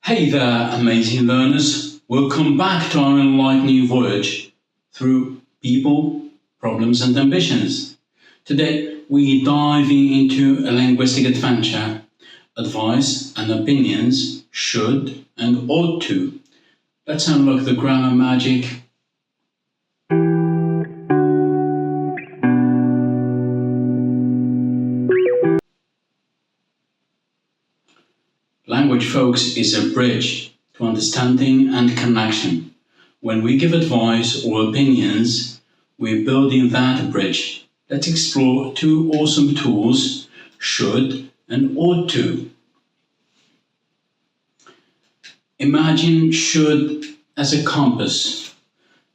Hey there, amazing learners! Welcome back to our enlightening voyage through people, problems and ambitions. Today we're diving into a linguistic adventure, advice and opinions, should and ought to. Let's unlock the grammar magic. Language, folks, is a bridge to understanding and connection. When we give advice or opinions, we're building that bridge. Let's explore two awesome tools, should and ought to. Imagine should as a compass,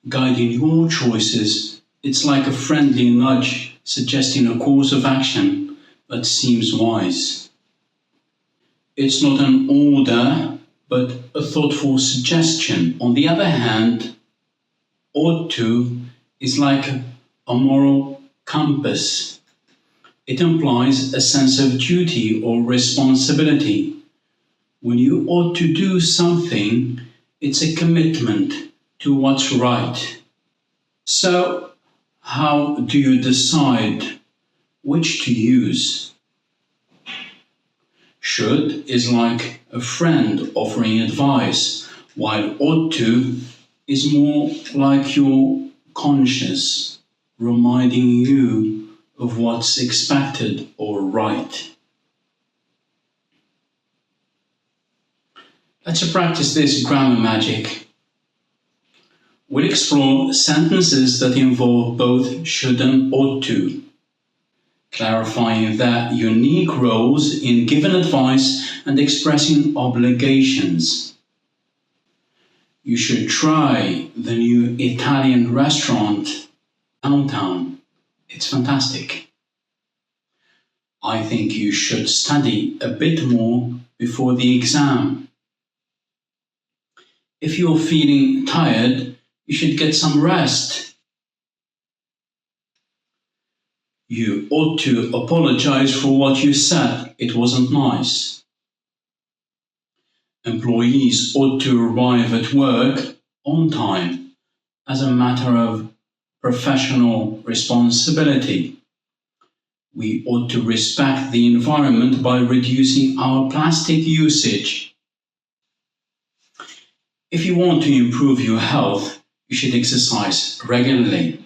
guiding your choices. It's like a friendly nudge suggesting a course of action that seems wise. It's not an order, but a thoughtful suggestion. On the other hand, ought to is like a moral compass. It implies a sense of duty or responsibility. When you ought to do something, it's a commitment to what's right. So, how do you decide which to use? Should is like a friend offering advice, while ought to is more like your conscience, reminding you of what's expected or right. Let's practice this grammar magic. We'll explore sentences that involve both should and ought to, clarifying their unique roles in giving advice and expressing obligations. You should try the new Italian restaurant downtown. It's fantastic. I think you should study a bit more before the exam. If you're feeling tired, you should get some rest. You ought to apologize for what you said. It wasn't nice. Employees ought to arrive at work on time as a matter of professional responsibility. We ought to respect the environment by reducing our plastic usage. If you want to improve your health, you should exercise regularly.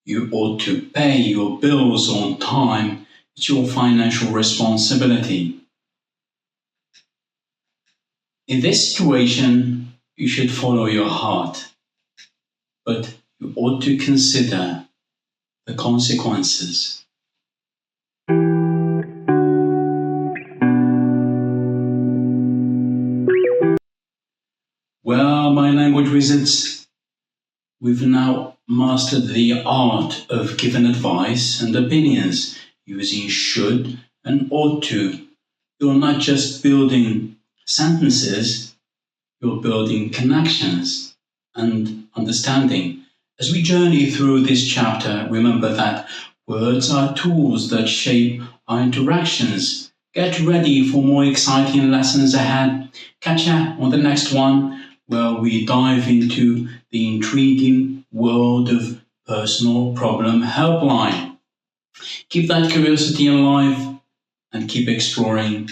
You ought to pay your bills on time. It's your financial responsibility. In this situation, you should follow your heart, but you ought to consider the consequences. Well, my language wizards, we've now mastered the art of giving advice and opinions using should and ought to. You're not just building sentences, you're building connections and understanding. As we journey through this chapter, remember that words are tools that shape our interactions. Get ready for more exciting lessons ahead. Catch ya on the next one, where we dive into the intriguing world of personal problem helpline. Keep that curiosity alive and keep exploring.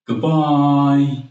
Goodbye.